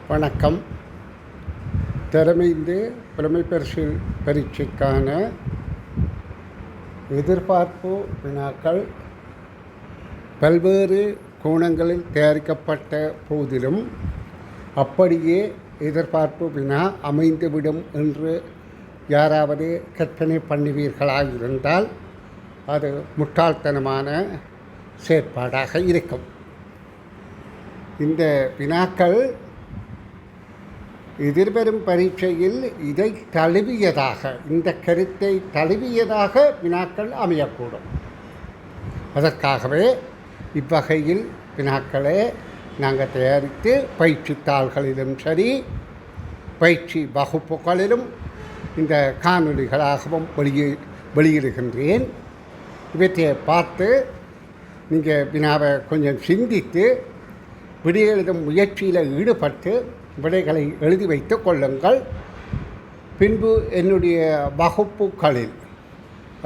வணக்கம். திறமைந்து புலமை பரிசில் பரீட்சைக்கான எதிர்பார்ப்பு வினாக்கள் பல்வேறு கோணங்களில் தயாரிக்கப்பட்ட போதிலும் அப்படியே எதிர்பார்ப்பு வினா அமைந்துவிடும் என்று யாராவது கற்பனை பண்ணுவீர்களாக அது முட்டாள்தனமான செயற்பாடாக இருக்கும். இந்த வினாக்கள் எதிர்வரும் பரீட்சையில் இதை தழுவியதாக, இந்த கருத்தை தழுவியதாக வினாக்கள் அமையக்கூடும். அதற்காகவே இவ்வகையில் வினாக்களை நாங்கள் தயாரித்து பயிற்சி தாள்களிலும் சரி, பயிற்சி வகுப்புகளிலும் இந்த காணொலிகளாகவும் வெளியிடுகின்றேன். இவற்றை பார்த்து நீங்கள் வினாவை கொஞ்சம் சிந்தித்து விடை எழுதும் முயற்சியில் ஈடுபட்டு விடைகளை எழுதி வைத்து கொள்ளுங்கள். பின்பு என்னுடைய வகுப்புகளில்,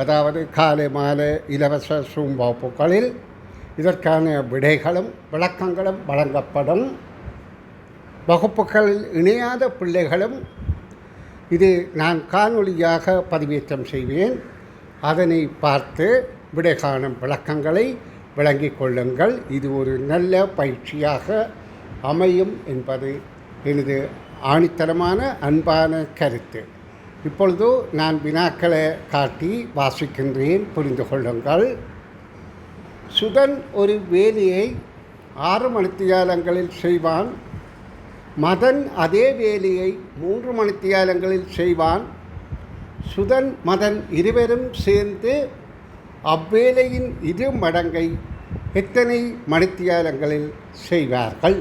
அதாவது காலை மாலை இலவச சூம் வகுப்புகளில் இதற்கான விடைகளும் விளக்கங்களும் வழங்கப்படும். வகுப்புகளில் இணையாத பிள்ளைகளும் இது நான் காணொலியாக பதிவேற்றம் செய்வேன். அதனை பார்த்து விடை காணும் விளக்கங்களை விளங்கிக் கொள்ளுங்கள். இது ஒரு நல்ல பயிற்சியாக அமையும் என்பது எனது ஆணித்தரமான அன்பான கருத்து. இப்பொழுது நான் வினாக்களை காட்டி வாசிக்கின்றேன், புரிந்து கொள்ளுங்கள். சுதன் ஒரு வேலையை 6 மணித்தியாலங்களில் செய்வான். மதன் அதே வேலையை 3 மணித்தியாலங்களில் செய்வான். சுதன் மதன் இருவரும் சேர்ந்து அவ்வேலையின் 2 மடங்கை எத்தனை மணித்தியாலங்களில் செய்வார்கள்?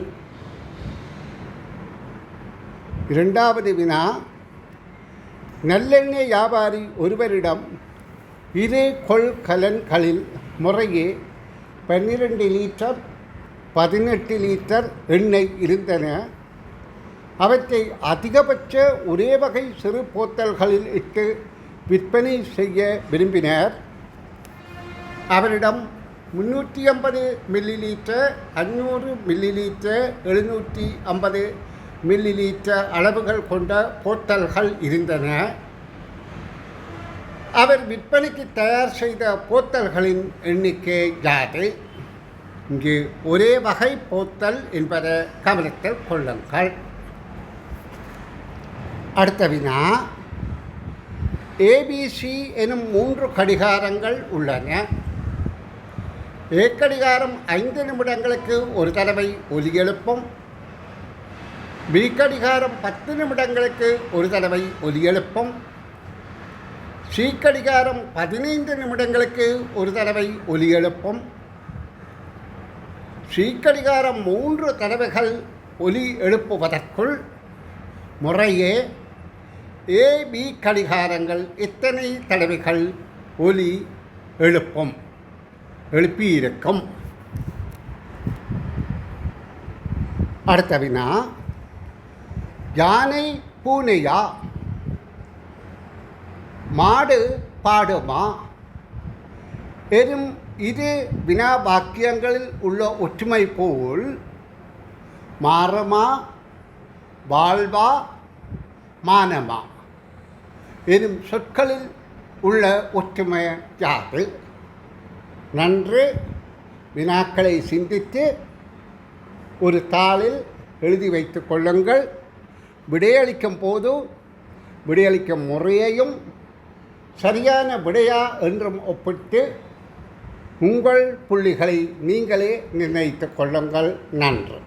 இரண்டாவது வினா, நல்லெண்ணெய் வியாபாரி ஒருவரிடம் 2 கொள்கலன்களில் முறையே 12 லிட்டர் 18 லிட்டர் எண்ணெய் இருந்தன. அவற்றை அதிகபட்ச ஒரே வகை சிறு போத்தல்களில் இட்டு விற்பனை செய்ய விரும்பினர். அவரிடம் 350 millilitre, 500 millilitre, 750 millilitre அளவுகள் கொண்ட போத்தல்கள் இருந்தன. அவர் விற்பனைக்கு தயார் செய்த போத்தல்களின் எண்ணிக்கை யாது? இங்கு ஒரே வகை போத்தல் என்பதை கவனத்தில் கொள்ளுங்கள். அடுத்த வினா, ஏபிசி எனும் 3 கடிகாரங்கள் உள்ளன. ஏ கடிகாரம் 5 நிமிடங்களுக்கு ஒரு தடவை ஒலி எழுப்பும். பி கடிகாரம் 10 நிமிடங்களுக்கு ஒரு தடவை ஒலி எழுப்பும். சி கடிகாரம் 15 நிமிடங்களுக்கு ஒரு தடவை ஒலி எழுப்பும். சி கடிகாரம் 3 தடவைகள் ஒலி எழுப்புவதற்குள் முறையே ஏ பி கடிகாரங்கள் எத்தனை தடவைகள் ஒலி எழுப்பியிருக்கும்? அடுத்த வினா, யானை பூனையா, மாடு பாடுமா எனும் இது வினா வாக்கியங்களில் உள்ள ஒற்றுமை போல் மாறமா, வாழ்வா, மானமா எனும் சொற்களில் உள்ள ஒற்றுமை யாது? நன்று வினாக்களை சிந்தித்து ஒரு தாளில் எழுதி வைத்து கொள்ளுங்கள். விடையளிக்கும் போது விடையளிக்கும் முறையையும் சரியான விடையா என்றும் ஒப்பிட்டு உங்கள் புள்ளிகளை நீங்களே நிர்ணயித்துக் கொள்ளுங்கள். நன்று.